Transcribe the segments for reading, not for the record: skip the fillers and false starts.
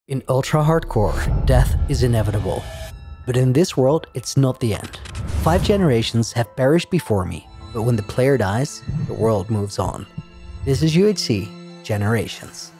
In ultra hardcore, death is inevitable. But in this world, it's not the end. 5 generations have perished before me, but when the player dies, the world moves on. This is UHC Generations.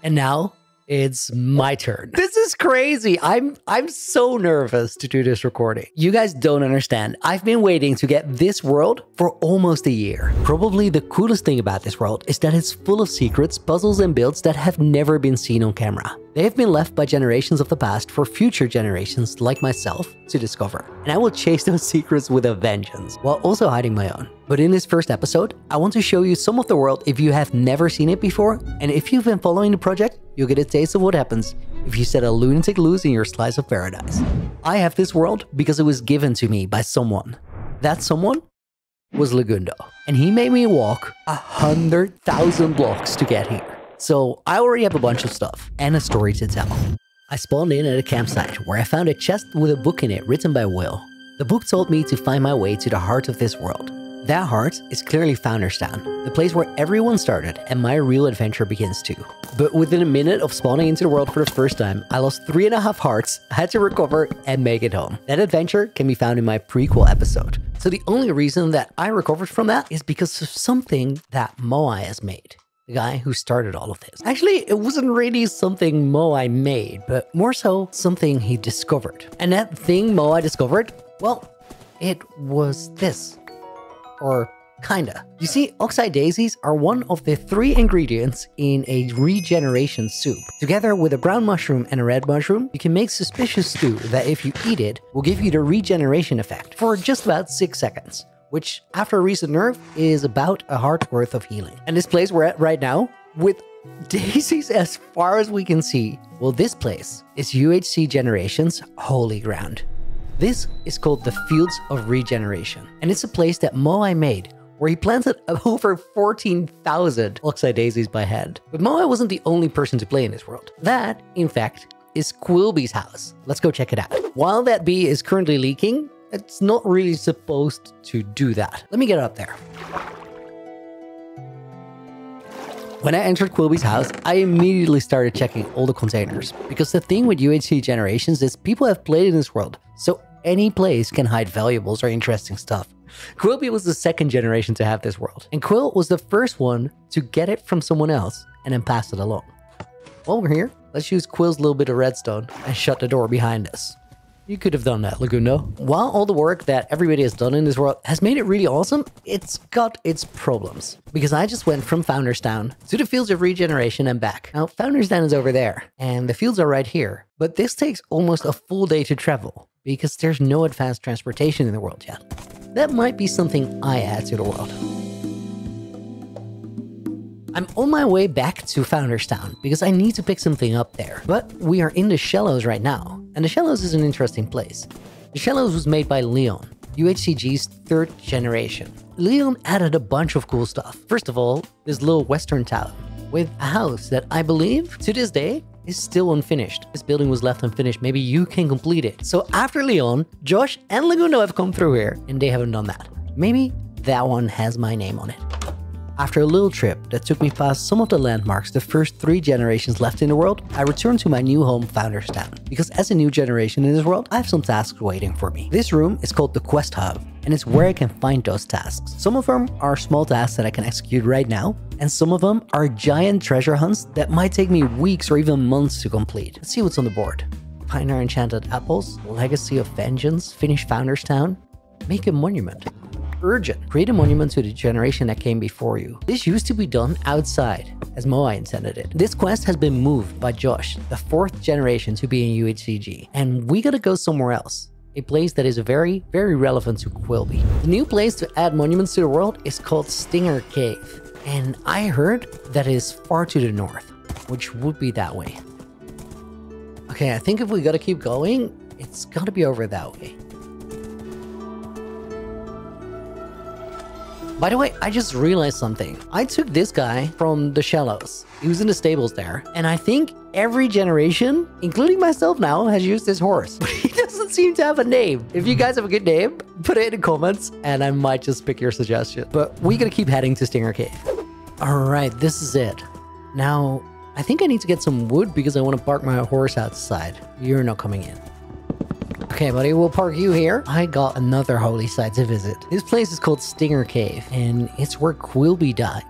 And now, it's my turn. This is crazy. I'm so nervous to do this recording. You guys don't understand. I've been waiting to get this world for almost a year. Probably the coolest thing about this world is that it's full of secrets, puzzles, and builds that have never been seen on camera. They have been left by generations of the past for future generations like myself to discover. And I will chase those secrets with a vengeance, while also hiding my own. But in this first episode, I want to show you some of the world if you have never seen it before, and if you've been following the project, you'll get a taste of what happens if you set a lunatic loose in your slice of paradise. I have this world because it was given to me by someone. That someone was Legundo, and he made me walk 100,000 blocks to get here. So I already have a bunch of stuff and a story to tell. I spawned in at a campsite where I found a chest with a book in it written by Will. The book told me to find my way to the heart of this world. That heart is clearly Founderstown, the place where everyone started and my real adventure begins too. But within a minute of spawning into the world for the first time, I lost 3.5 hearts, had to recover and make it home. That adventure can be found in my prequel episode. So the only reason that I recovered from that is because of something that Moai has made. The guy who started all of this. Actually, it wasn't really something Moai made, but more so something he discovered. And that thing Moai discovered, well, it was this. Or kinda. You see, oxeye daisies are one of the 3 ingredients in a regeneration soup. Together with a brown mushroom and a red mushroom, you can make suspicious stew that if you eat it, will give you the regeneration effect for just about 6 seconds. Which, after a recent nerf, is about a heart worth of healing. And this place we're at right now, with daisies as far as we can see, well, this place is UHC Generations' holy ground. This is called the Fields of Regeneration, and it's a place that Moai made, where he planted over 14,000 oxeye daisies by hand. But Moai wasn't the only person to play in this world. That, in fact, is Quilby's house. Let's go check it out. While that bee is currently leaking, it's not really supposed to do that. Let me get up there. When I entered Quilby's house, I immediately started checking all the containers. Because the thing with UHC Generations is people have played in this world, so any place can hide valuables or interesting stuff. Quilby was the 2nd generation to have this world, and Quill was the first one to get it from someone else and then pass it along. While we're here, let's use Quill's little bit of redstone and shut the door behind us. You could have done that, Legundo. While all the work that everybody has done in this world has made it really awesome, it's got its problems. Because I just went from Founderstown to the Fields of Regeneration and back. Now, Founderstown is over there, and the fields are right here. But this takes almost a full day to travel, because there's no advanced transportation in the world yet. That might be something I add to the world. I'm on my way back to Founderstown because I need to pick something up there. But we are in the Shallows right now, and the Shallows is an interesting place. The Shallows was made by Leon, UHCG's 3rd generation. Leon added a bunch of cool stuff. First of all, this little western town with a house that I believe, to this day, is still unfinished. This building was left unfinished. Maybe you can complete it. So after Leon, Josh and Legundo have come through here, and they haven't done that. Maybe that one has my name on it. After a little trip that took me past some of the landmarks the first 3 generations left in the world, I returned to my new home, Founderstown. Because as a new generation in this world, I have some tasks waiting for me. This room is called the Quest Hub, and it's where I can find those tasks. Some of them are small tasks that I can execute right now, and some of them are giant treasure hunts that might take me weeks or even months to complete. Let's see what's on the board. Find our enchanted apples, Legacy of Vengeance, finish Founderstown, make a monument. Urgent. Create a monument to the generation that came before you. This used to be done outside, as Moai intended it. This quest has been moved by Josh, the 4th generation, to be in UHCG. And we gotta go somewhere else. A place that is very, very relevant to Quilby. The new place to add monuments to the world is called Stinger Cave. And I heard that it is far to the north, which would be that way. Okay, I think if we gotta keep going, it's gotta be over that way. By the way, I just realized something. I took this guy from the Shallows. He was in the stables there. And I think every generation, including myself now, has used this horse. But he doesn't seem to have a name. If you guys have a good name, put it in the comments and I might just pick your suggestion. But we gotta keep heading to Stinger Cave. All right, this is it. Now, I think I need to get some wood because I want to park my horse outside. You're not coming in. Okay, buddy, we'll park you here. I got another holy site to visit. This place is called Stinger Cave, and it's where Quilby died.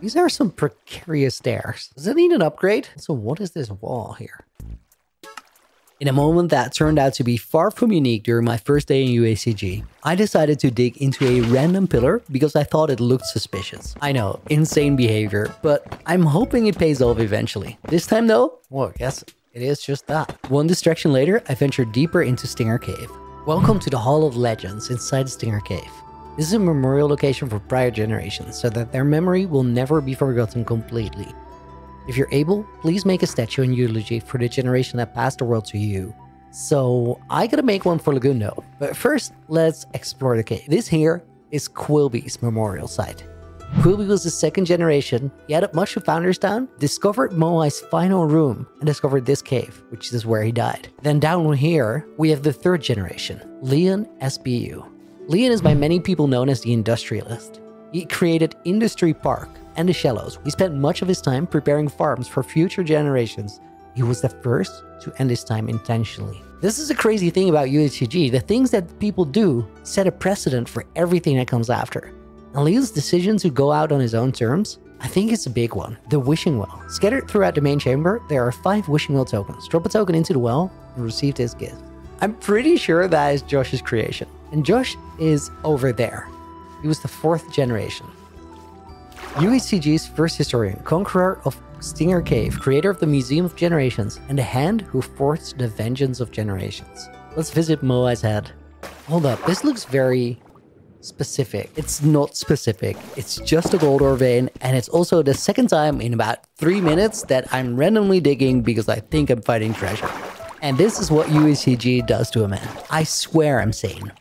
These are some precarious stairs. Does it need an upgrade? So what is this wall here? In a moment that turned out to be far from unique during my first day in UHCG, I decided to dig into a random pillar because I thought it looked suspicious. I know, insane behavior, but I'm hoping it pays off eventually. This time though, well, I guess it is just that. One distraction later, I ventured deeper into Stinger Cave. Welcome to the Hall of Legends inside Stinger Cave. This is a memorial location for prior generations so that their memory will never be forgotten completely. If you're able, please make a statue and eulogy for the generation that passed the world to you. So I gotta make one for Legundo. But first, let's explore the cave. This here is Quilby's memorial site. Quilby was the second generation. He added much to Founders Town, discovered Moai's final room, and discovered this cave, which is where he died. Then down here, we have the third generation, Leon SBU. Leon is by many people known as the industrialist. He created Industry Park and the Shallows. He spent much of his time preparing farms for future generations. He was the first to end his time intentionally. This is a crazy thing about UHCG. The things that people do set a precedent for everything that comes after. And Leo's decision to go out on his own terms, I think it's a big one. The wishing well. Scattered throughout the main chamber, there are 5 wishing well tokens. Drop a token into the well and receive this gift. I'm pretty sure that is Josh's creation. And Josh is over there. He was the 4th generation. UHCG's first historian, conqueror of Stinger Cave, creator of the Museum of Generations, and the hand who forged the vengeance of generations. Let's visit Moai's head. Hold up, this looks very specific. It's not specific. It's just a gold ore vein, and it's also the second time in about 3 minutes that I'm randomly digging because I think I'm finding treasure. And this is what UHCG does to a man. I swear I'm sane.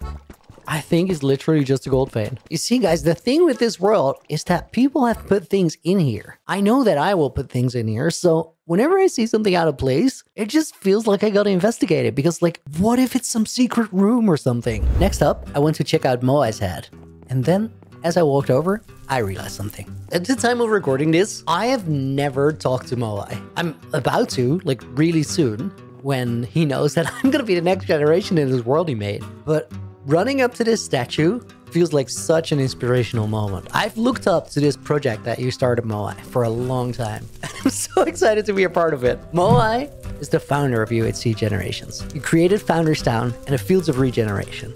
I think it's literally just a gold vein. You see, guys, the thing with this world is that people have put things in here. I know that I will put things in here, so whenever I see something out of place, it just feels like I gotta investigate it because, like, what if it's some secret room or something? Next up, I went to check out Moai's head. And then, as I walked over, I realized something. At the time of recording this, I have never talked to Moai. I'm about to, like, really soon, when he knows that I'm gonna be the next generation in this world he made. But running up to this statue feels like such an inspirational moment. I've looked up to this project that you started, Moai, for a long time. I'm so excited to be a part of it. Moai is the founder of UHC Generations. He created Founders Town and the Fields of Regeneration.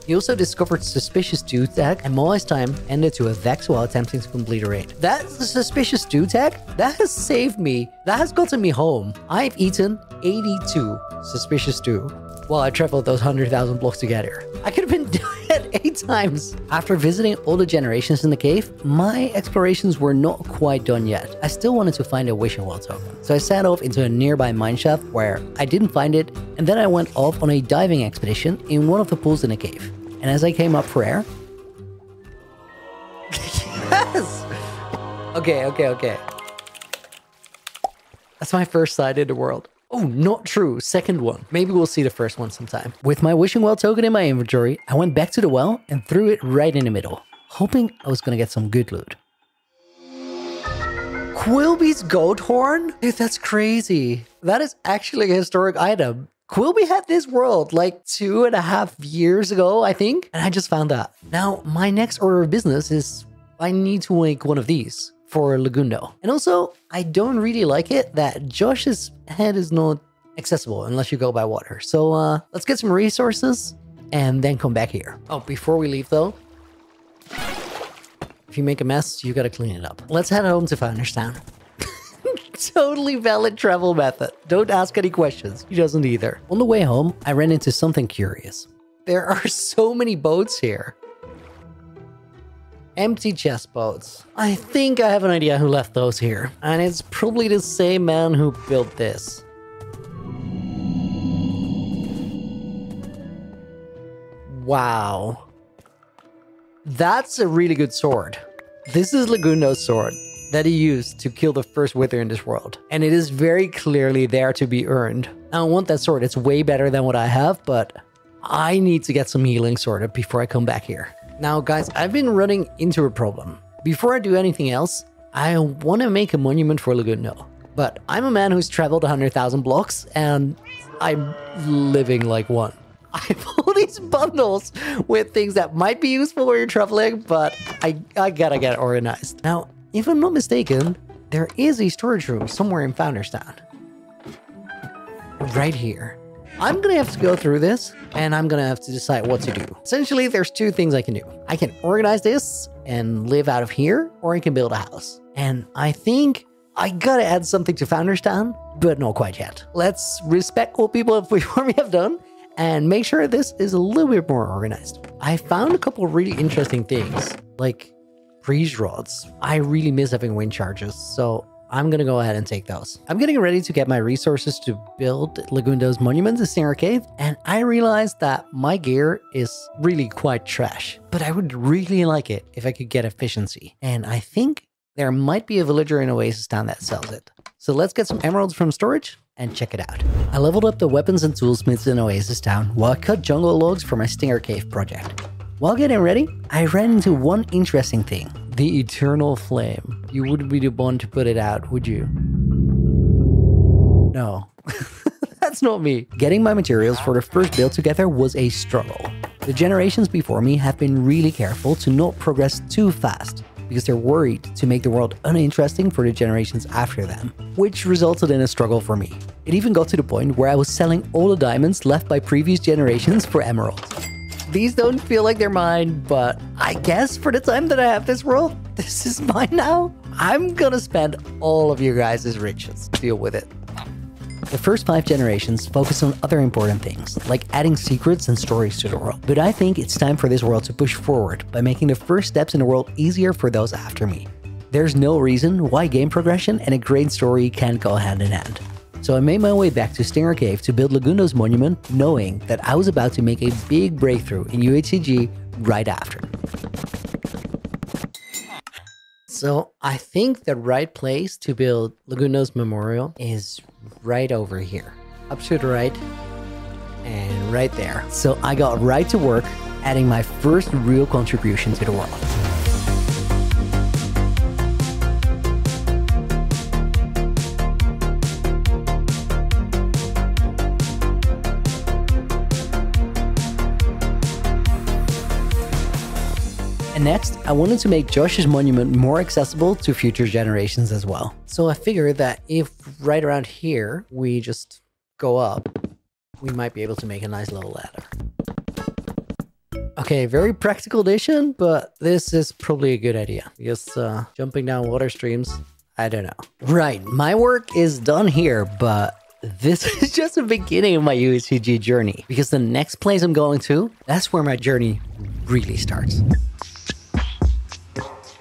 He also discovered suspicious stew tag, and Moai's time ended to a vex while attempting to complete a raid. That suspicious stew tag, that has saved me. That has gotten me home. I've eaten 82 suspicious stew while I traveled those 100,000 blocks together. I could have been dead 8 times. After visiting all the generations in the cave, my explorations were not quite done yet. I still wanted to find a wishing well token. So I set off into a nearby mineshaft where I didn't find it, and then I went off on a diving expedition in one of the pools in the cave. And as I came up for air... Yes! Okay. That's my first sight in the world. Oh, not true. Second one. Maybe we'll see the first one sometime. With my wishing well token in my inventory, I went back to the well and threw it right in the middle, hoping I was gonna get some good loot. Quilby's goat horn? Dude, that's crazy. That is actually a historic item. Quilby had this world like 2.5 years ago, I think, and I just found that. Now, my next order of business is I need to make one of these for Legundo. And also, I don't really like it that Josh's head is not accessible unless you go by water. So let's get some resources and then come back here. Oh, before we leave though, if you make a mess, you gotta clean it up. Let's head home to Founders Town. Totally valid travel method. Don't ask any questions. He doesn't either. On the way home, I ran into something curious. There are so many boats here. Empty chest boats. I think I have an idea who left those here. And it's probably the same man who built this. Wow. That's a really good sword. This is Legundo's sword that he used to kill the first wither in this world. And it is very clearly there to be earned. I don't want that sword. It's way better than what I have, but I need to get some healing sorted before I come back here. Now, guys, I've been running into a problem. Before I do anything else, I want to make a monument for Legundo. But I'm a man who's traveled 100,000 blocks and I'm living like one. I have all these bundles with things that might be useful when you're traveling, but I gotta get organized. Now, if I'm not mistaken, there is a storage room somewhere in Founders Town. Right here. I'm gonna have to go through this and I'm gonna have to decide what to do. Essentially, there's two things I can do. I can organize this and live out of here, or I can build a house. And I think I gotta add something to Founders Town, but not quite yet. Let's respect what people before me have done and make sure this is a little bit more organized. I found a couple of really interesting things, like breeze rods. I really miss having wind charges, so I'm gonna go ahead and take those. I'm getting ready to get my resources to build Legundo's monument in Stinger Cave, and I realized that my gear is really quite trash, but I would really like it if I could get efficiency. And I think there might be a villager in Oasis Town that sells it. So let's get some emeralds from storage and check it out. I leveled up the weapons and toolsmiths in Oasis Town while I cut jungle logs for my Stinger Cave project. While getting ready, I ran into one interesting thing. The eternal flame. You wouldn't be the one to put it out, would you? No. That's not me. Getting my materials for the first build together was a struggle. The generations before me have been really careful to not progress too fast, because they're worried to make the world uninteresting for the generations after them, which resulted in a struggle for me. It even got to the point where I was selling all the diamonds left by previous generations for emeralds. These don't feel like they're mine, but I guess for the time that I have this world, this is mine now. I'm gonna spend all of you guys' riches. Deal with it. The first 5 generations focus on other important things, like adding secrets and stories to the world. But I think it's time for this world to push forward by making the first steps in the world easier for those after me. There's no reason why game progression and a great story can't go hand in hand. So I made my way back to Stinger Cave to build Legundo's monument, knowing that I was about to make a big breakthrough in UHCG right after. So I think the right place to build Legundo's memorial is right over here. Up to the right and right there. So I got right to work adding my first real contribution to the world. And next, I wanted to make Josh's monument more accessible to future generations as well. So I figured that if right around here, we just go up, we might be able to make a nice little ladder. Okay, very practical addition, but this is probably a good idea. Because jumping down water streams, I don't know. Right, my work is done here, but this is just the beginning of my UHCG journey. Because the next place I'm going to, that's where my journey really starts.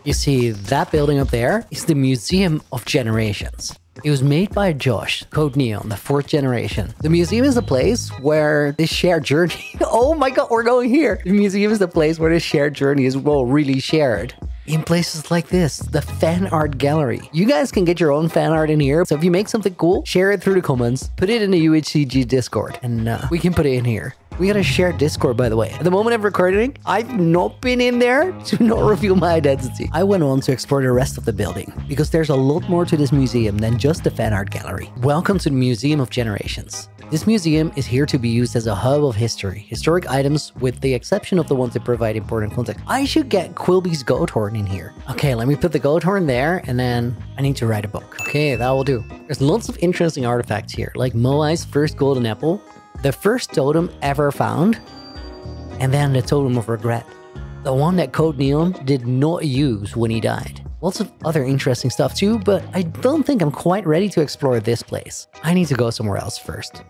You see, that building up there is the Museum of Generations. It was made by Josh, Code Neon, the 4th generation. The museum is a place where this shared journey... Oh my god, we're going here! The museum is the place where this shared journey is, well, really shared. In places like this, the fan art gallery. You guys can get your own fan art in here. So if you make something cool, share it through the comments, put it in the UHCG Discord, and we can put it in here. We got a shared Discord, by the way. At the moment of recording, I've not been in there to not reveal my identity. I went on to explore the rest of the building, because there's a lot more to this museum than just the fan art gallery. Welcome to the Museum of Generations. This museum is here to be used as a hub of history, historic items with the exception of the ones that provide important context. I should get Quilby's goat horn in here. Okay, let me put the goat horn there, and then I need to write a book. Okay, that will do. There's lots of interesting artifacts here, like Moai's first golden apple, the first totem ever found, and then the totem of regret. The one that Code Neon did not use when he died. Lots of other interesting stuff too, but I don't think I'm quite ready to explore this place. I need to go somewhere else first.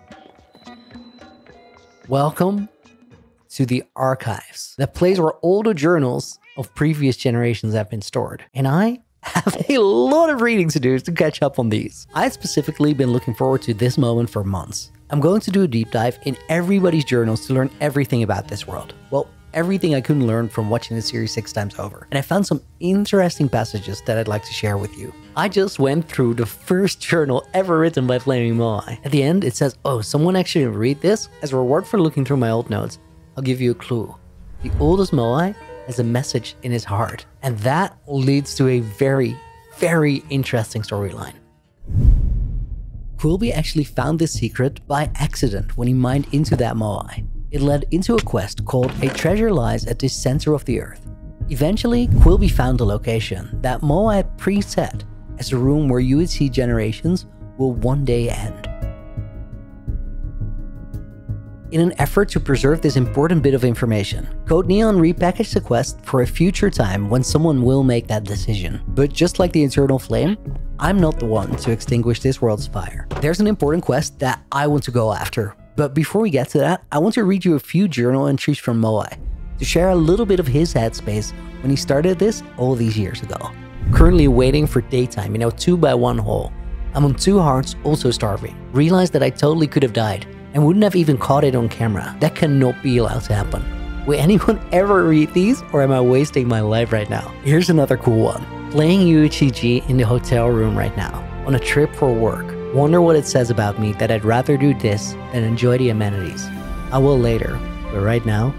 Welcome to the archives, the place where all the journals of previous generations have been stored. And I have a lot of reading to do to catch up on these. I've specifically been looking forward to this moment for months. I'm going to do a deep dive in everybody's journals to learn everything about this world. Well, everything I couldn't learn from watching the series 6 times over. And I found some interesting passages that I'd like to share with you. I just went through the first journal ever written by Flaming Moai. At the end, it says, oh, someone actually read this? As a reward for looking through my old notes, I'll give you a clue. The oldest Moai has a message in his heart. And that leads to a very, very interesting storyline. Quilby actually found this secret by accident when he mined into that moai. It led into a quest called A Treasure Lies at the Center of the Earth. Eventually, Quilby found the location that moai had preset as a room where UHC Generations will one day end. In an effort to preserve this important bit of information, Code Neon repackaged the quest for a future time when someone will make that decision. But just like the Eternal Flame, I'm not the one to extinguish this world's fire. There's an important quest that I want to go after. But before we get to that, I want to read you a few journal entries from moai to share a little bit of his headspace when he started this all these years ago. Currently waiting for daytime, 2 by 1 hole. I'm on 2 hearts, also starving. Realized that I totally could have died and wouldn't have even caught it on camera. That cannot be allowed to happen. Will anyone ever read these, or am I wasting my life right now? Here's another cool one. Playing UHCG in the hotel room right now, on a trip for work. Wonder what it says about me that I'd rather do this than enjoy the amenities. I will later, but right now,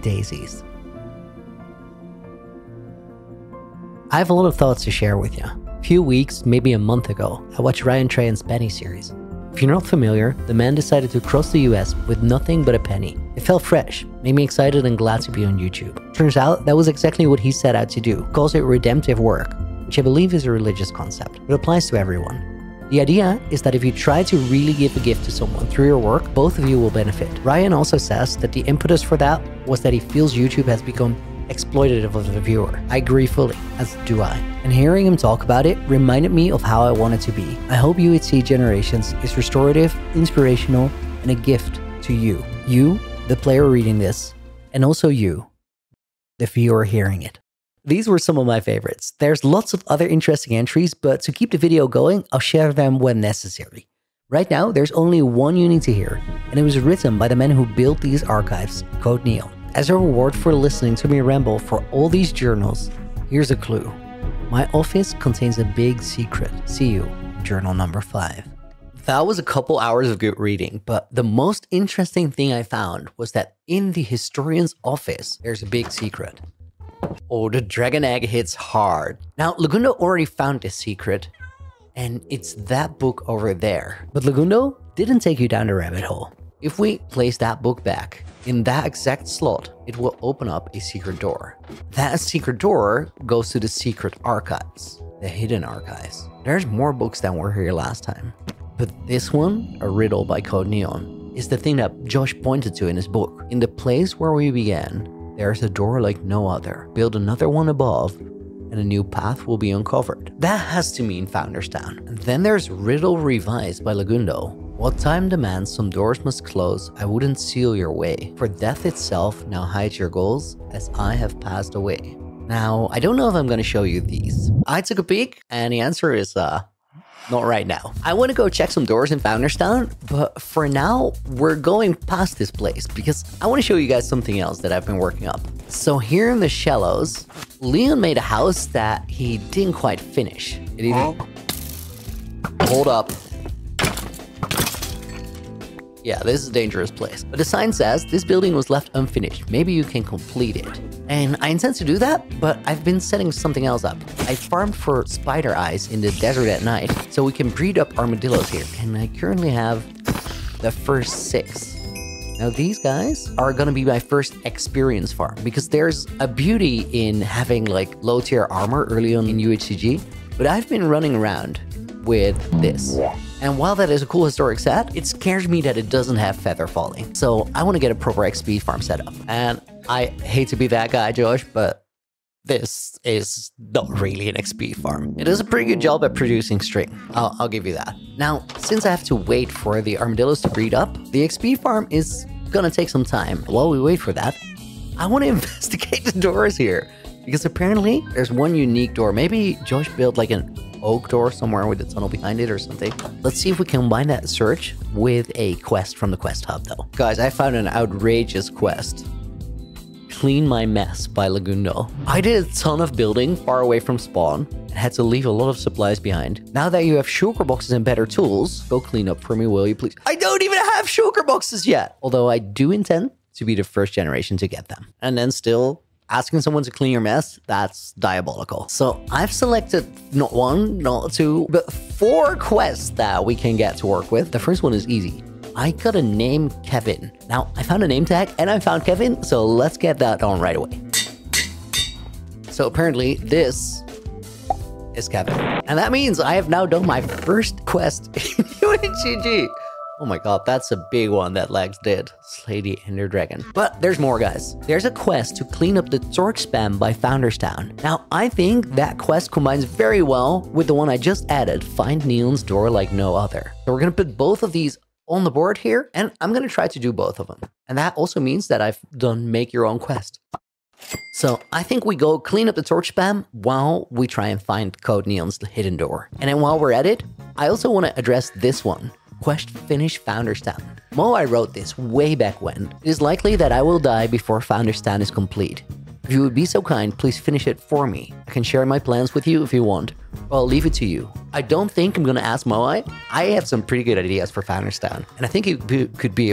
daisies. I have a lot of thoughts to share with you. A few weeks, maybe a month ago, I watched Ryan Trahan's Penny series. If you're not familiar, the man decided to cross the US with nothing but a penny. It felt fresh, made me excited and glad to be on YouTube. Turns out that was exactly what he set out to do, calls it redemptive work, which I believe is a religious concept, but applies to everyone. The idea is that if you try to really give a gift to someone through your work, both of you will benefit. Ryan also says that the impetus for that was that he feels YouTube has become exploitative of the viewer. I agree fully, as do I. And hearing him talk about it reminded me of how I want it to be. I hope UHC Generations is restorative, inspirational, and a gift to you. You, the player reading this, and also you, the viewer hearing it. These were some of my favorites. There's lots of other interesting entries, but to keep the video going, I'll share them when necessary. Right now, there's only one you need to hear, and it was written by the man who built these archives, Code Neon. As a reward for listening to me ramble for all these journals, here's a clue. My office contains a big secret. See you, journal number 5. That was a couple hours of good reading, but the most interesting thing I found was that in the historian's office, there's a big secret. Oh, the dragon egg hits hard. Now, Legundo already found this secret, and it's that book over there. But Legundo didn't take you down the rabbit hole. If we place that book back in that exact slot, it will open up a secret door. That secret door goes to the secret archives, the hidden archives. There's more books than were here last time. But this one, a riddle by Code Neon, is the thing that Josh pointed to in his book. In the place where we began, there's a door like no other. Build another one above, and a new path will be uncovered. That has to mean Founder's Town. And then there's Riddle Revised by Legundo. What time demands some doors must close, I wouldn't seal your way. For death itself now hides your goals, as I have passed away. Now, I don't know if I'm gonna show you these. I took a peek, and the answer is, not right now. I want to go check some doors in Founder's Town, but for now, we're going past this place because I want to show you guys something else that I've been working up. So here in the Shallows, Leon made a house that he didn't quite finish. It even... Hold up. Yeah, this is a dangerous place. But the sign says this building was left unfinished. Maybe you can complete it. And I intend to do that, but I've been setting something else up. I farmed for spider eyes in the desert at night, so we can breed up armadillos here. And I currently have the first 6. Now these guys are gonna be my first experience farm, because there's a beauty in having like low tier armor early on in UHCG, but I've been running around with this. And while that is a cool historic set, it scares me that it doesn't have feather falling. So I want to get a proper XP farm set up. And I hate to be that guy, Josh, but this is not really an XP farm. It does a pretty good job at producing string. I'll give you that. Now, since I have to wait for the armadillos to breed up, the XP farm is gonna take some time. While we wait for that, I want to investigate the doors here. Because apparently there's one unique door. Maybe Josh built like an oak door somewhere with a tunnel behind it or something. Let's see if we can combine that search with a quest from the quest hub though. Guys, I found an outrageous quest. Clean My Mess by Legundo. I did a ton of building far away from spawn and had to leave a lot of supplies behind. Now that you have shulker boxes and better tools, go clean up for me, will you please? I don't even have shulker boxes yet! Although I do intend to be the first generation to get them. And then still, asking someone to clean your mess, that's diabolical. So I've selected not 1, not 2, but 4 quests that we can get to work with. The first one is easy. I gotta name Kevin. Now, I found a name tag and I found Kevin, so let's get that on right away. So apparently this is Kevin. And that means I have now done my first quest in UHC. Oh my god, that's a big one that Legs did. Slay the Ender Dragon. But there's more, guys. There's a quest to clean up the torch spam by Founders Town. Now, I think that quest combines very well with the one I just added, Find Neon's Door Like No Other. So we're gonna put both of these on the board here, and I'm gonna try to do both of them. And that also means that I've done Make Your Own Quest. So I think we go clean up the torch spam while we try and find Code Neon's hidden door. And then while we're at it, I also want to address this one. Quest Finish Founders Town. I wrote this way back when. It is likely that I will die before Founders Town is complete. If you would be so kind, please finish it for me. I can share my plans with you if you want. I'll leave it to you. I don't think I'm gonna ask Moai. I have some pretty good ideas for Founders Town, and I think it could be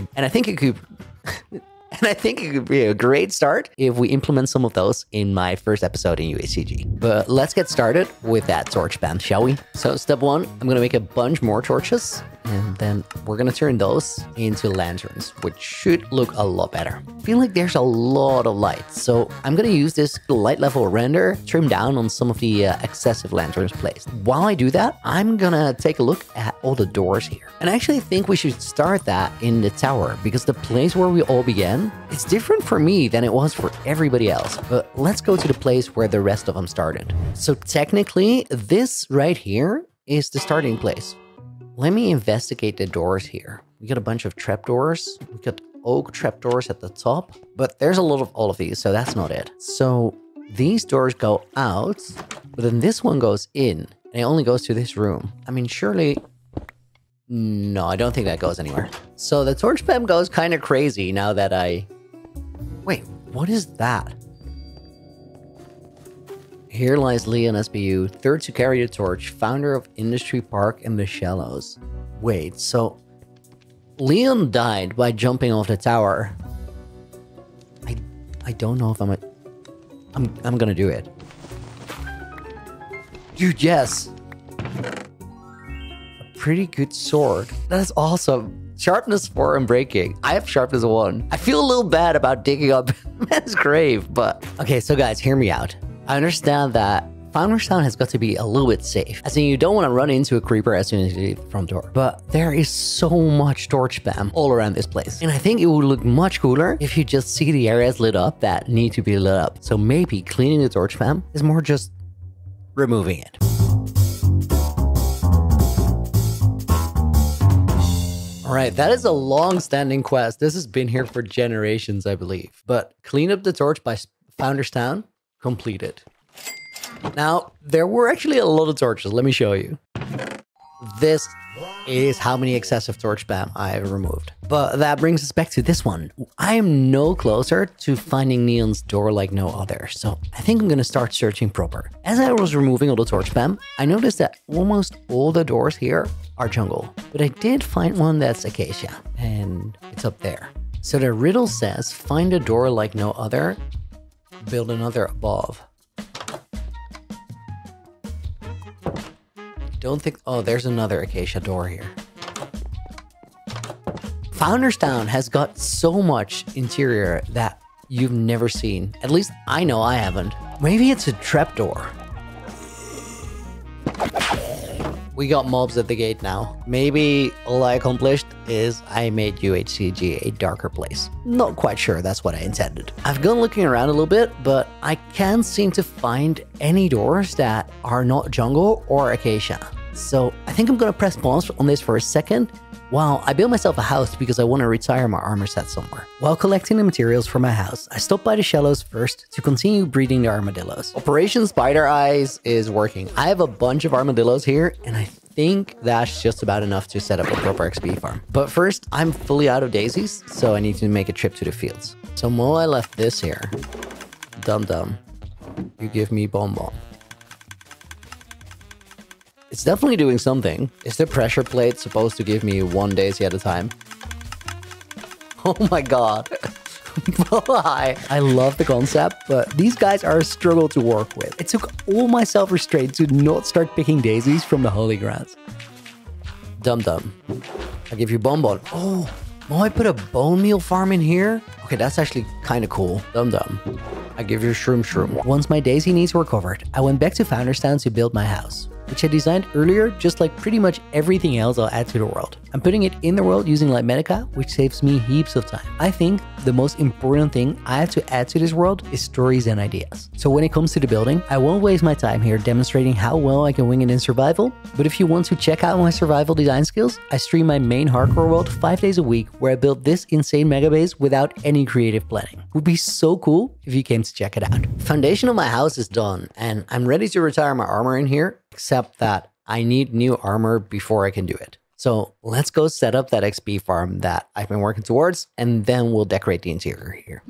a great start if we implement some of those in my first episode in UHCG. But let's get started with that torch spam, shall we? So step 1, I'm gonna make a bunch more torches, and then we're gonna turn those into lanterns, which should look a lot better. I feel like there's a lot of light, so I'm gonna use this light level render, trim down on some of the excessive lanterns placed. While I do that, I'm gonna take a look at all the doors here. And I actually think we should start that in the tower, because the place where we all began, it's different for me than it was for everybody else. But let's go to the place where the rest of them started. So technically, this right here is the starting place. Let me investigate the doors here. We got a bunch of trapdoors. We got oak trapdoors at the top, but there's a lot of all of these, so that's not it. So these doors go out, but then this one goes in, and it only goes to this room. I mean, surely... No, I don't think that goes anywhere. So the torch spam goes kind of crazy now that I... Wait, what is that? Here lies Leon SBU, third to carry the torch, founder of Industry Park and the Shallows. Wait, so Leon died by jumping off the tower. I don't know if I'm gonna do it. Dude, yes. A pretty good sword. That's awesome. Sharpness 4 and breaking. I have sharpness 1. I feel a little bad about digging up man's grave, but... Okay, so guys, hear me out. I understand that Founders Town has got to be a little bit safe. As in, you don't want to run into a creeper as soon as you leave the front door. But there is so much torch spam all around this place. And I think it would look much cooler if you just see the areas lit up that need to be lit up. So maybe cleaning the torch spam is more just removing it. Alright, that is a long-standing quest. This has been here for generations, I believe. But clean up the torch by Founders Town. Completed. Now, there were actually a lot of torches. Let me show you. This is how many excessive torch spam I have removed. But that brings us back to this one. I am no closer to finding Neon's door like no other, so I think I'm gonna start searching proper. As I was removing all the torch spam, I noticed that almost all the doors here are jungle. But I did find one that's acacia, and it's up there. So the riddle says, find a door like no other, build another above. Don't think... Oh, there's another acacia door here. Founders Town has got so much interior that you've never seen. At least I know I haven't. Maybe it's a trapdoor. We got mobs at the gate now. Maybe all I accomplished is I made UHCG a darker place. Not quite sure that's what I intended. I've gone looking around a little bit, but I can't seem to find any doors that are not jungle or acacia. So I think I'm gonna press pause on this for a second while I build myself a house because I want to retire my armor set somewhere. While collecting the materials for my house, I stopped by the Shallows first to continue breeding the armadillos. Operation Spider Eyes is working. I have a bunch of armadillos here, and I think that's just about enough to set up a proper XP farm. But first, I'm fully out of daisies, so I need to make a trip to the fields. So I left this here. Dum Dum, you give me Bonbon. It's definitely doing something. Is the pressure plate supposed to give me 1 daisy at a time? Oh my god. I love the concept, but these guys are a struggle to work with. It took all my self-restraint to not start picking daisies from the holy grass. Dum Dum. I'll give you Bonbon. Oh, will I put a bone meal farm in here? Okay, that's actually kind of cool. Dum Dum. I give you Shroom. Once my daisy needs were covered, I went back to Founders Town to build my house, which I designed earlier, just like pretty much everything else I'll add to the world. I'm putting it in the world using Lightmedica, which saves me heaps of time. I think the most important thing I have to add to this world is stories and ideas. So when it comes to the building, I won't waste my time here demonstrating how well I can wing it in survival, but if you want to check out my survival design skills, I stream my main hardcore world 5 days a week where I built this insane mega base without any creative planning. It would be so cool if you came to check it out. Foundation of my house is done, and I'm ready to retire my armor in here, except that I need new armor before I can do it. So let's go set up that XP farm that I've been working towards, and then we'll decorate the interior here.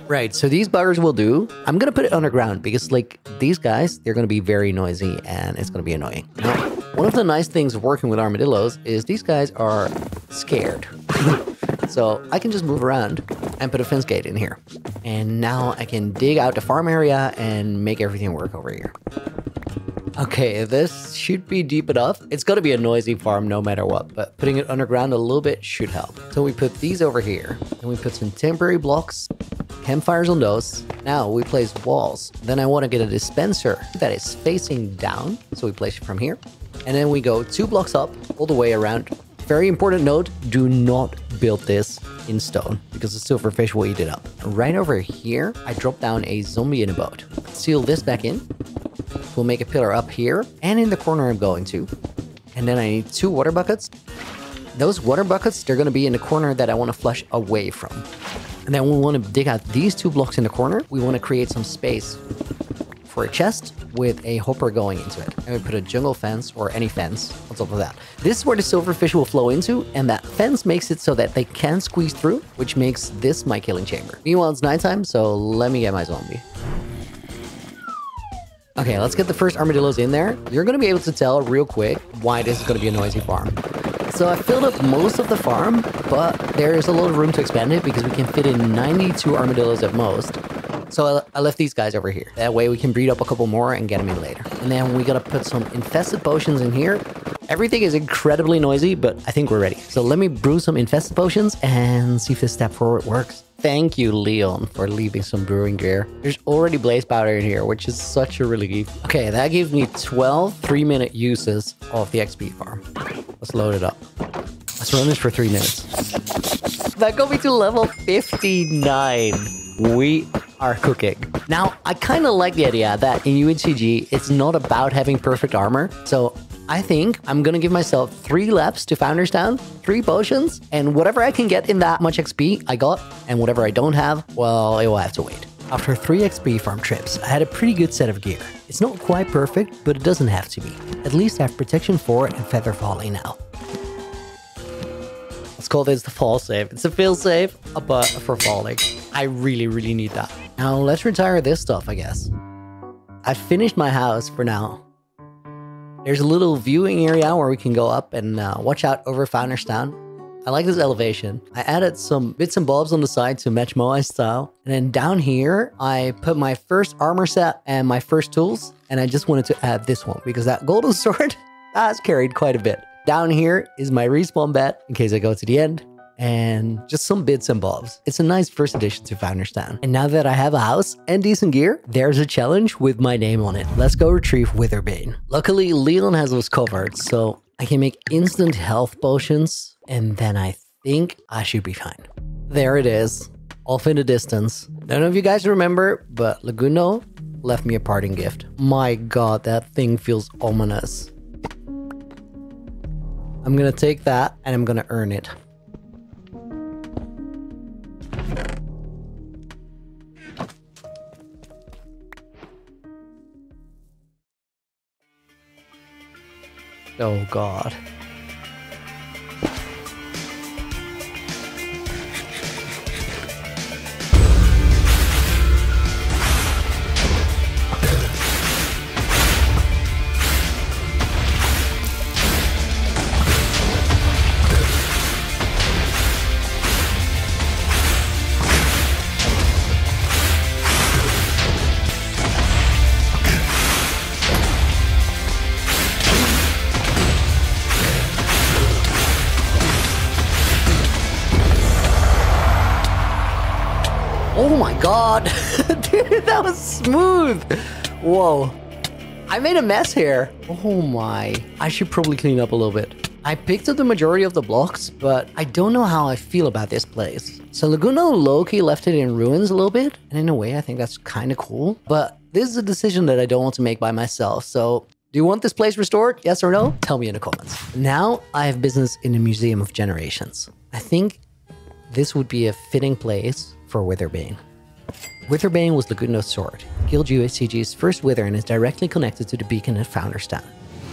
Right, so these buggers will do. I'm gonna put it underground because like these guys, they're gonna be very noisy and it's gonna be annoying. Now, one of the nice things of working with armadillos is these guys are scared. So I can just move around and put a fence gate in here. And now I can dig out the farm area and make everything work over here. Okay, this should be deep enough. It's gonna be a noisy farm no matter what, but putting it underground a little bit should help. So we put these over here, and we put some temporary blocks, campfires on those. Now we place walls. Then I want to get a dispenser that is facing down, so we place it from here. And then we go 2 blocks up, all the way around. Very important note, do not build this in stone, because the silverfish will eat it up. Right over here, I drop down a zombie in a boat. Seal this back in. We'll make a pillar up here and in the corner I'm going to. And then I need 2 water buckets. Those water buckets, they're going to be in the corner that I want to flush away from. And then we want to dig out these 2 blocks in the corner. We want to create some space for a chest with a hopper going into it. And we put a jungle fence or any fence on top of that. This is where the silverfish will flow into, and that fence makes it so that they can squeeze through, which makes this my killing chamber. Meanwhile, it's nighttime, so let me get my zombie. Okay, let's get the first armadillos in there. You're going to be able to tell real quick why this is going to be a noisy farm. So I filled up most of the farm, but there's a lot of room to expand it because we can fit in 92 armadillos at most. So I left these guys over here. That way we can breed up a couple more and get them in later. And then we got to put some infested potions in here. Everything is incredibly noisy, but I think we're ready. So let me brew some infested potions and see if this step forward works. Thank you, Leon, for leaving some brewing gear. There's already blaze powder in here, which is such a relief. Okay, that gives me 12 3-minute uses of the XP farm. Let's load it up. Let's run this for 3 minutes. That got me to level 59. We are cooking. Now, I kind of like the idea that in UHCG, it's not about having perfect armor. So I think I'm going to give myself 3 laps to Founders Town, 3 potions, and whatever I can get in that much XP, I got, and whatever I don't have, well, it will have to wait. After 3 XP farm trips, I had a pretty good set of gear. It's not quite perfect, but it doesn't have to be. At least I have protection 4 and feather falling now. Let's call this the fall save. It's a fail save, but for falling. I really need that. Now let's retire this stuff, I guess. I've finished my house for now. There's a little viewing area where we can go up and watch out over Founders Town. I like this elevation. I added some bits and bobs on the side to match Moai's style. And then down here, I put my first armor set and my first tools. And I just wanted to add this one because that golden sword has carried quite a bit. Down here is my respawn bed in case I go to the end. And just some bits and bobs. It's a nice first addition to Founders Town. And now that I have a house and decent gear, there's a challenge with my name on it. Let's go retrieve Witherbane. Luckily, Leon has those covered, so I can make instant health potions, and then I think I should be fine. There it is, off in the distance. None of you guys remember, but Legundo left me a parting gift. My god, that thing feels ominous. I'm gonna take that, and I'm gonna earn it. Oh god. Oh my god. Dude, that was smooth. Whoa. I made a mess here. Oh my. I should probably clean up a little bit. I picked up the majority of the blocks, but I don't know how I feel about this place. So Legundo low-key left it in ruins a little bit. And in a way, I think that's kind of cool. But this is a decision that I don't want to make by myself. So do you want this place restored? Yes or no? Tell me in the comments. Now I have business in the Museum of Generations. I think this would be a fitting place for Witherbane. Witherbane was Legundo's sword. Killed UHCG's first Wither and is directly connected to the beacon at Founder's Town.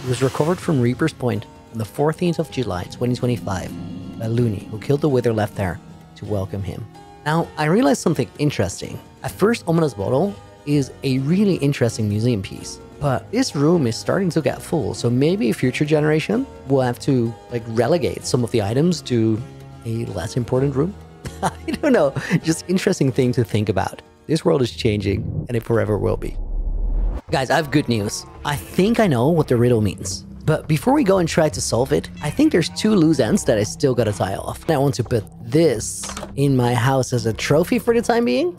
It was recovered from Reaper's Point on the 14th of July 2025 by Loony, who killed the Wither left there to welcome him. Now, I realized something interesting. At first, Ominous Bottle is a really interesting museum piece, but this room is starting to get full, so maybe a future generation will have to relegate some of the items to a less important room. I don't know, just interesting thing to think about. This world is changing, and it forever will be. Guys, I have good news. I think I know what the riddle means. But before we go and try to solve it, I think there's two loose ends that I still gotta tie off. I want to put this in my house as a trophy for the time being.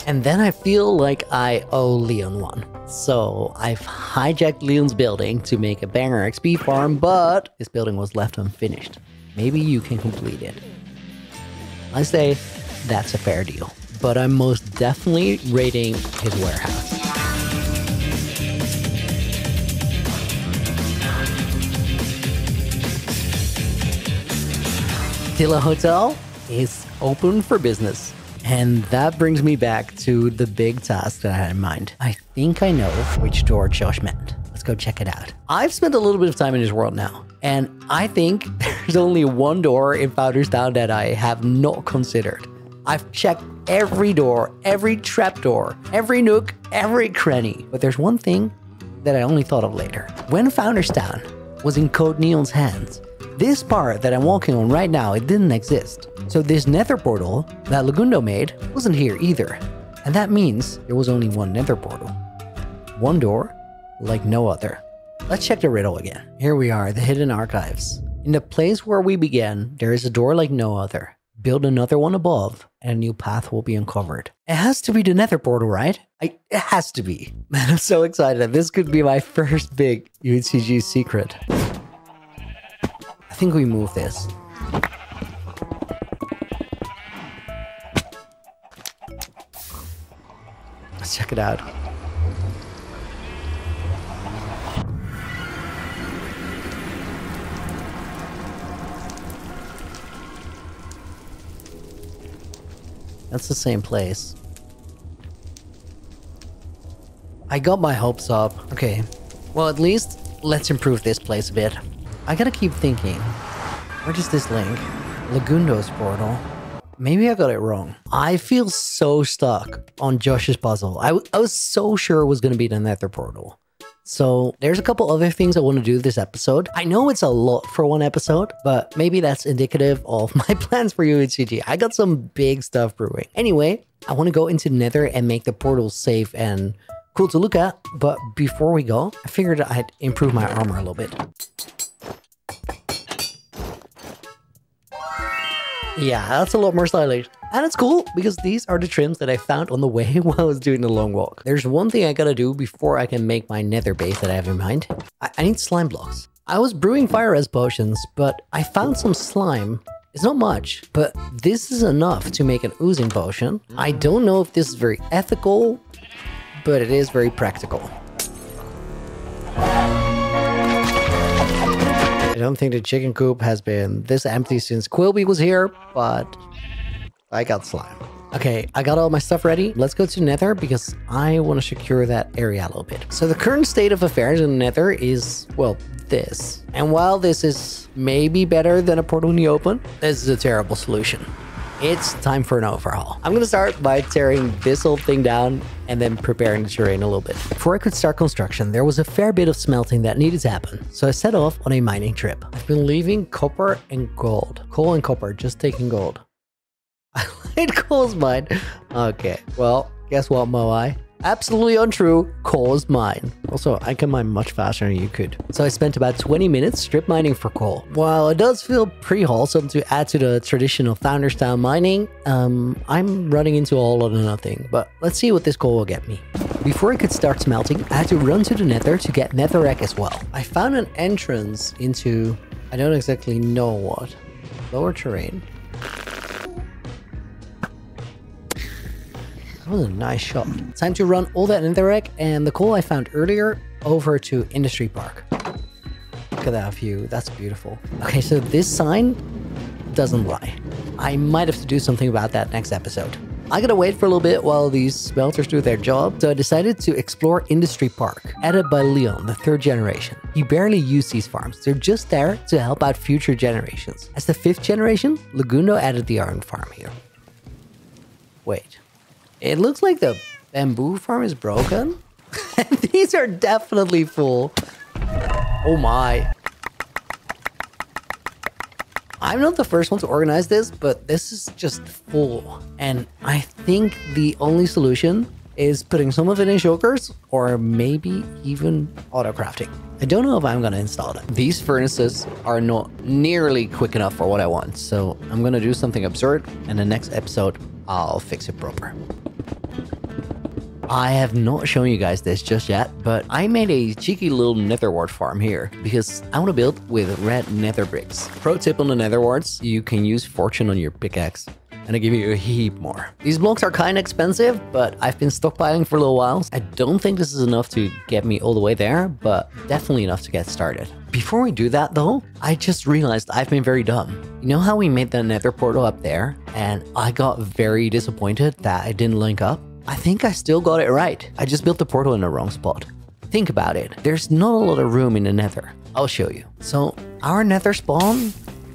And then I feel like I owe Leon one. So I've hijacked Leon's building to make a banger XP farm, but this building was left unfinished. Maybe you can complete it. I say that's a fair deal. But I'm most definitely raiding his warehouse. Tilla Hotel is open for business. And that brings me back to the big task that I had in mind. I think I know which door Josh meant. Let's go check it out. I've spent a little bit of time in this world now, and I think there's only one door in Founder's Town that I have not considered. I've checked every door, every trapdoor, every nook, every cranny. But there's one thing that I only thought of later. When Founder's Town was in Code Neon's hands, this part that I'm walking on right now, it didn't exist. So this nether portal that Legundo made wasn't here either. And that means there was only one nether portal. One door, like no other. Let's check the riddle again. Here we are, the hidden archives. In the place where we began, there is a door like no other. Build another one above, and a new path will be uncovered. It has to be the nether portal, right? It has to be. Man, I'm so excited. This could be my first big UHCG secret. I think we move this. Let's check it out. That's the same place. I got my hopes up. Okay, well, at least let's improve this place a bit. I gotta keep thinking. Where does this link? Legundo's portal. Maybe I got it wrong. I feel so stuck on Josh's puzzle. I was so sure it was gonna be the nether portal. So there's a couple other things I want to do this episode. I know it's a lot for one episode, but maybe that's indicative of my plans for UHCG. I got some big stuff brewing. Anyway, I want to go into Nether and make the portals safe and cool to look at. But before we go, I figured I'd improve my armor a little bit. Yeah, that's a lot more stylish. And it's cool because these are the trims that I found on the way while I was doing the long walk. There's one thing I gotta do before I can make my nether base that I have in mind. I need slime blocks. I was brewing fire res potions, but I found some slime. It's not much, but this is enough to make an oozing potion. I don't know if this is very ethical, but it is very practical. I don't think the chicken coop has been this empty since Quilby was here, but I got slime. Okay, I got all my stuff ready. Let's go to Nether because I want to secure that area a little bit. So the current state of affairs in Nether is, well, this. And while this is maybe better than a portal in the open, this is a terrible solution. It's time for an overhaul. I'm gonna start by tearing this whole thing down and then preparing the terrain a little bit. Before I could start construction, there was a fair bit of smelting that needed to happen, so I set off on a mining trip. I've been leaving copper and gold. Coal and copper, just taking gold. I lied coal's mine. Okay, well, guess what, Moai? Absolutely untrue. Coal is mine. Also, I can mine much faster than you could. So I spent about 20 minutes strip mining for coal. While it does feel pretty wholesome to add to the traditional founder style mining, I'm running into all of nothing. But let's see what this coal will get me. Before I could start smelting, I had to run to the nether to get netherrack as well. I found an entrance into, I don't exactly know what, lower terrain. That was a nice shot. Time to run all that netherrack and the coal I found earlier over to Industry Park. Look at that view. That's beautiful. Okay, so this sign doesn't lie. I might have to do something about that next episode. I gotta wait for a little bit while these smelters do their job, so I decided to explore Industry Park, added by Leon, the 3rd generation. He barely used these farms. They're just there to help out future generations. As the 5th generation, Legundo added the iron farm here. Wait. It looks like the bamboo farm is broken. These are definitely full. Oh my. I'm not the first one to organize this, but this is just full. And I think the only solution is putting some of it in shulkers or maybe even auto crafting. I don't know if I'm going to install them. These furnaces are not nearly quick enough for what I want. So I'm going to do something absurd. And the next episode, I'll fix it proper. I have not shown you guys this just yet, but I made a cheeky little nether wart farm here because I want to build with red nether bricks. Pro tip on the nether warts, you can use fortune on your pickaxe and I give you a heap more. These blocks are kind of expensive, but I've been stockpiling for a little while. I don't think this is enough to get me all the way there, but definitely enough to get started. Before we do that though, I just realized I've been very dumb. You know how we made the nether portal up there and I got very disappointed that I didn't link up? I think I still got it right. I just built the portal in the wrong spot. Think about it. There's not a lot of room in the nether. I'll show you. So our nether spawn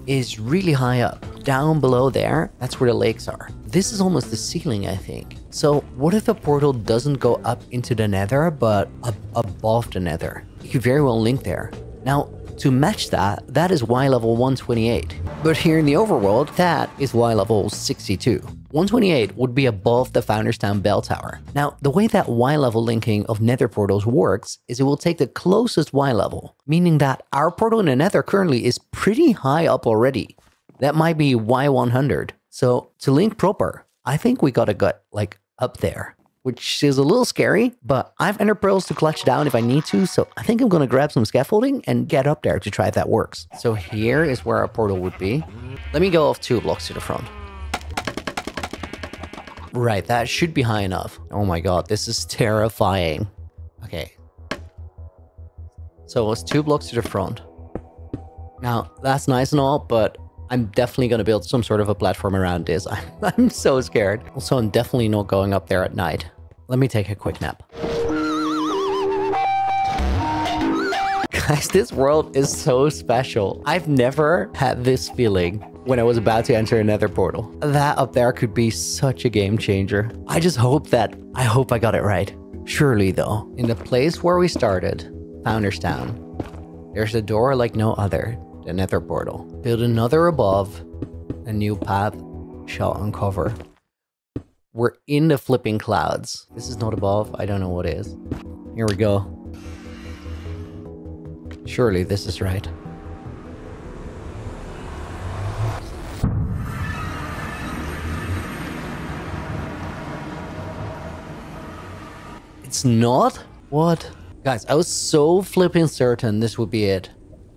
is really high up. Down below there, that's where the lakes are. This is almost the ceiling, I think. So what if the portal doesn't go up into the nether, but above the nether? You could very well link there. Now, to match that, that is Y level 128. But here in the overworld, that is Y level 62. 128 would be above the Founders Town bell tower. Now, the way that Y level linking of nether portals works is it will take the closest Y level, meaning that our portal in the nether currently is pretty high up already. That might be Y100. So to link proper, I think we gotta get like up there, which is a little scary, but I have ender pearls to clutch down if I need to, so I think I'm gonna grab some scaffolding and get up there to try if that works. So here is where our portal would be. Let me go off 2 blocks to the front. Right, that should be high enough. Oh my god, this is terrifying. Okay. So it's 2 blocks to the front. Now, that's nice and all, but I'm definitely going to build some sort of a platform around this. I'm so scared. Also, I'm definitely not going up there at night. Let me take a quick nap. Guys, this world is so special. I've never had this feeling when I was about to enter another portal. That up there could be such a game changer. I just hope I got it right. Surely though, in the place where we started, Founders Town, there's a door like no other, the nether portal. Build another above, a new path shall uncover. We're in the flipping clouds. This is not above, I don't know what is. Here we go. Surely this is right. It's not? What? Guys, I was so flipping certain this would be it.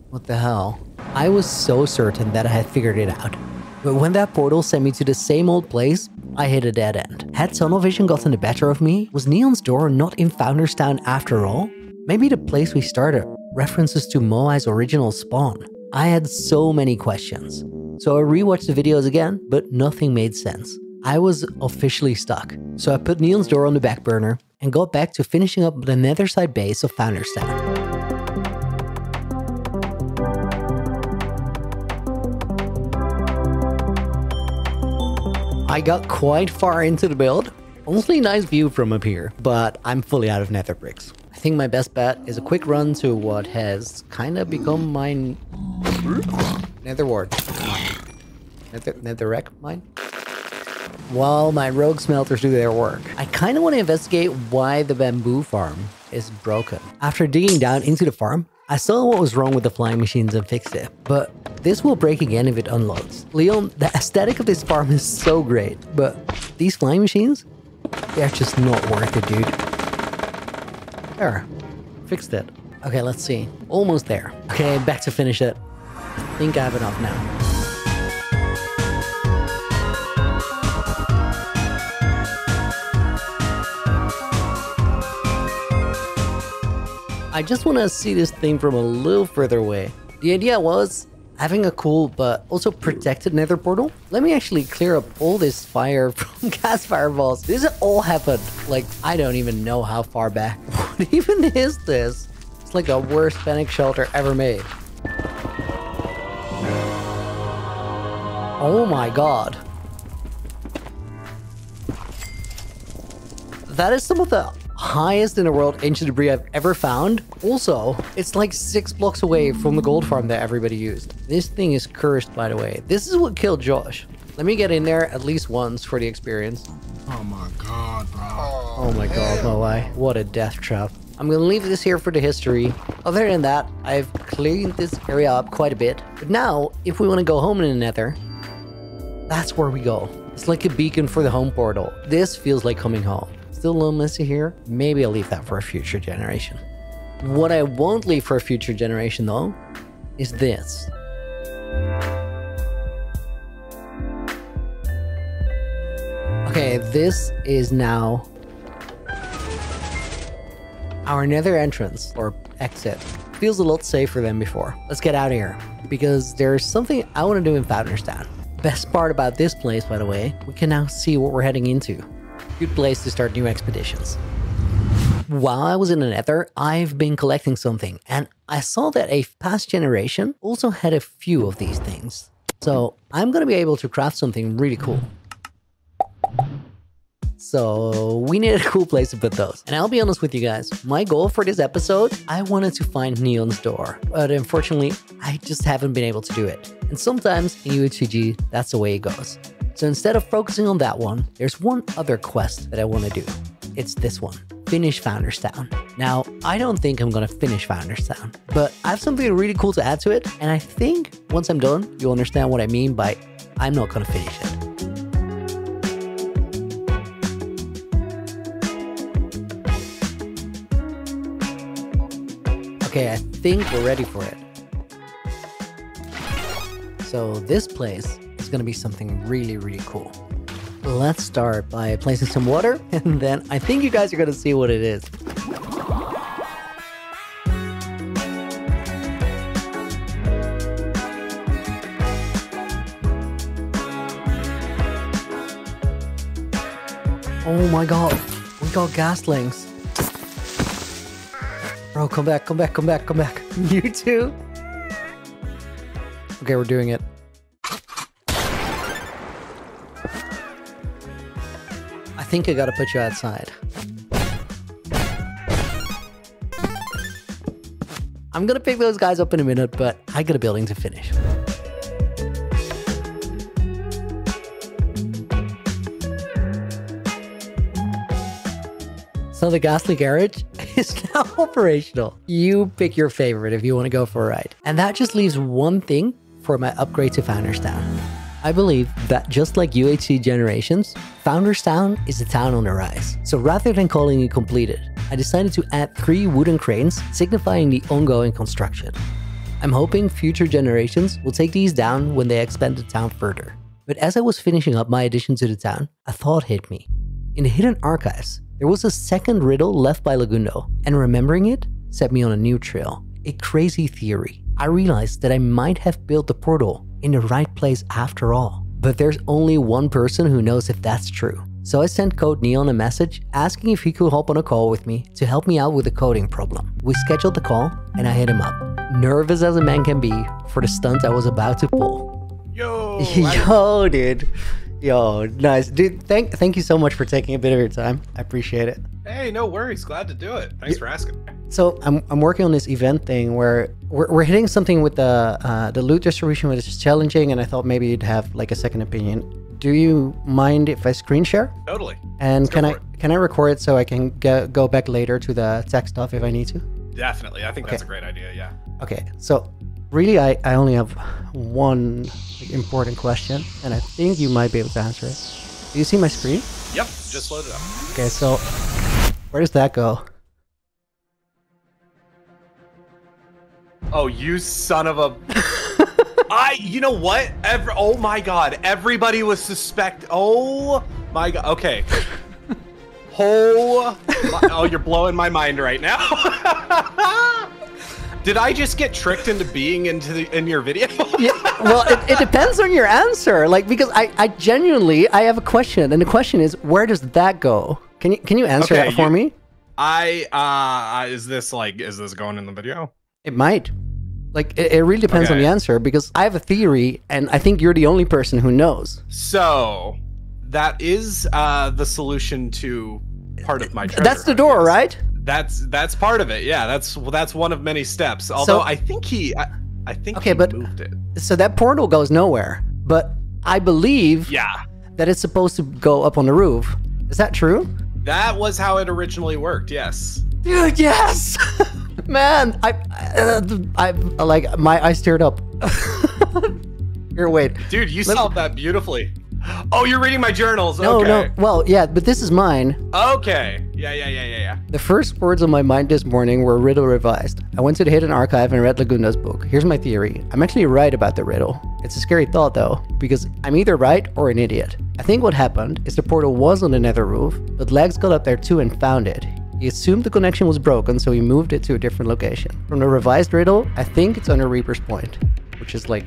What the hell? I was so certain that I had figured it out. But when that portal sent me to the same old place, I hit a dead end. Had tunnel vision gotten the better of me? Was Neon's door not in Founders Town after all? Maybe the place we started references to Moai's original spawn. I had so many questions. So I rewatched the videos again, but nothing made sense. I was officially stuck. So I put Neon's door on the back burner and got back to finishing up the nether side base of Founders Town. I got quite far into the build. Honestly, nice view from up here, but I'm fully out of nether bricks. I think my best bet is a quick run to what has kind of become my nether wart. Netherrack mine? while my rogue smelters do their work. I kind of want to investigate why the bamboo farm is broken. After digging down into the farm, I saw what was wrong with the flying machines and fixed it, but this will break again if it unloads. Leon, the aesthetic of this farm is so great, but these flying machines, they're just not worth it, dude. There, fixed it. Okay, let's see. Almost there. Okay, back to finish it. I think I have enough now. I just want to see this thing from a little further away. The idea was having a cool but also protected nether portal. Let me actually clear up all this fire from gas fireballs. This all happened like I don't even know how far back. What even is this? It's like the worst panic shelter ever made. Oh my god. That is some of the highest in the world ancient debris I've ever found. Also, it's like 6 blocks away from the gold farm that everybody used. This thing is cursed, by the way. This is what killed Josh. Let me get in there at least once for the experience. Oh my god, bro. Oh my god, no way. What a death trap. I'm gonna leave this here for the history. Other than that, I've cleaned this area up quite a bit. But now, if we want to go home in the nether, that's where we go. It's like a beacon for the home portal. This feels like coming home. Still a little messy here. Maybe I'll leave that for a future generation. What I won't leave for a future generation though, is this. Okay, this is now our nether entrance or exit. Feels a lot safer than before. Let's get out of here because there's something I want to do in Founderstown. Best part about this place, by the way, we can now see what we're heading into. Good place to start new expeditions. While I was in the nether, I've been collecting something and I saw that a past generation also had a few of these things. So I'm gonna be able to craft something really cool. So we need a cool place to put those. And I'll be honest with you guys, my goal for this episode, I wanted to find Neon's door. But unfortunately, I just haven't been able to do it. And sometimes in UHCG, that's the way it goes. So instead of focusing on that one, there's one other quest that I want to do. It's this one, finish Founderstown. Now, I don't think I'm going to finish Founderstown, but I have something really cool to add to it. And I think once I'm done, you'll understand what I mean by I'm not going to finish it. Okay, I think we're ready for it. So this place is going to be something really, really cool. Let's start by placing some water, and then I think you guys are going to see what it is. Oh my god, we got gaslings. Bro, come back, come back, come back, come back. You too? Okay, we're doing it. I think I gotta put you outside. I'm gonna pick those guys up in a minute, but I got a building to finish. So the ghastly garage is now operational. You pick your favorite if you want to go for a ride. And that just leaves one thing for my upgrade to Founderstown. I believe that just like UHC Generations, Founderstown is a town on the rise. So rather than calling it completed, I decided to add 3 wooden cranes signifying the ongoing construction. I'm hoping future generations will take these down when they expand the town further. But as I was finishing up my addition to the town, a thought hit me. In the hidden archives, there was a second riddle left by Legundo, and remembering it set me on a new trail. A crazy theory. I realized that I might have built the portal in the right place after all. But there's only one person who knows if that's true. So I sent Code Neon a message asking if he could hop on a call with me to help me out with the coding problem. We scheduled the call and I hit him up. Nervous as a man can be for the stunt I was about to pull. Yo! Yo, dude. Yo, nice. Dude, thank you so much for taking a bit of your time. I appreciate it. Hey, no worries. Glad to do it. Thanks for asking. So I'm working on this event thing where we're hitting something with the loot distribution, which is challenging, and I thought maybe you'd have like a second opinion. do you mind if I screen share? Totally. And Let's can I record it so I can go back later to the tech stuff if I need to? Definitely. I think that's a great idea. Yeah. Okay, so really I only have one important question, and I think you might be able to answer it. Do you see my screen? Yep. Just load it up. Okay, so where does that go? Oh, you son of a... You know what? Oh my god, everybody was oh my god, okay. Oh, you're blowing my mind right now. Did I just get tricked into being in your video? Yeah, well, it depends on your answer. Like, because I genuinely, I have a question, and the question is, where does that go? Can you answer that for me? Is this going in the video? It might. Like, it really depends on the answer, because I have a theory, and I think you're the only person who knows. So, that is the solution to part of my treasure. That's the door, right? That's part of it. Yeah, that's one of many steps. Although I think he moved it. So that portal goes nowhere. But I believe that it's supposed to go up on the roof. Is that true? That was how it originally worked. Yes. Dude, yes. Man, I like my eyes teared up. Here, wait. Dude, you solved that beautifully. Oh, you're reading my journals. No, okay. no. Well, yeah, but this is mine. Okay. Yeah. The first words on my mind this morning were riddle revised. I went to the hidden archive and read Legundo's book. Here's my theory. I'm actually right about the riddle. It's a scary thought though, because I'm either right or an idiot. I think what happened is the portal was on the nether roof, but Legs got up there too and found it. He assumed the connection was broken, so he moved it to a different location. From the revised riddle, I think it's under Reaper's Point, which is like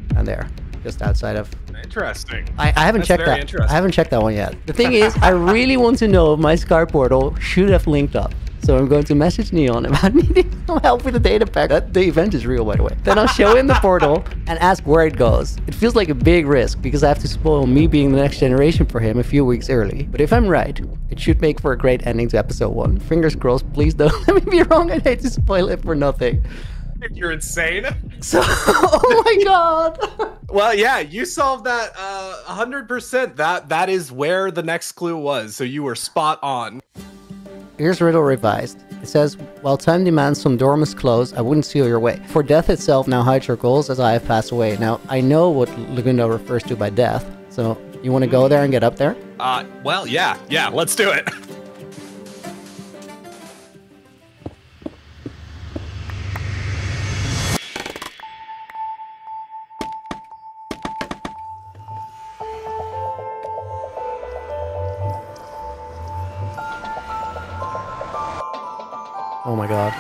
down there, just outside of... Interesting. I haven't checked that. I haven't checked that one yet. The thing is, I really want to know if my Scar portal should have linked up. So I'm going to message Neon about needing some help with the data pack. The event is real, by the way. Then I'll show him the portal and ask where it goes. It feels like a big risk because I have to spoil me being the next generation for him a few weeks early. But if I'm right, it should make for a great ending to episode 1. Fingers crossed, please don't let me be wrong. I'd hate to spoil it for nothing. You're insane. So, oh my god. Well, yeah, you solved that 100%. That is where the next clue was. So you were spot on. Here's riddle revised. It says, while time demands some door must close, I wouldn't seal your way. For death itself now hides your goals as I have passed away. Now, I know what Legundo refers to by death. So, you want to go there and get up there? Well, yeah, let's do it. Oh my god.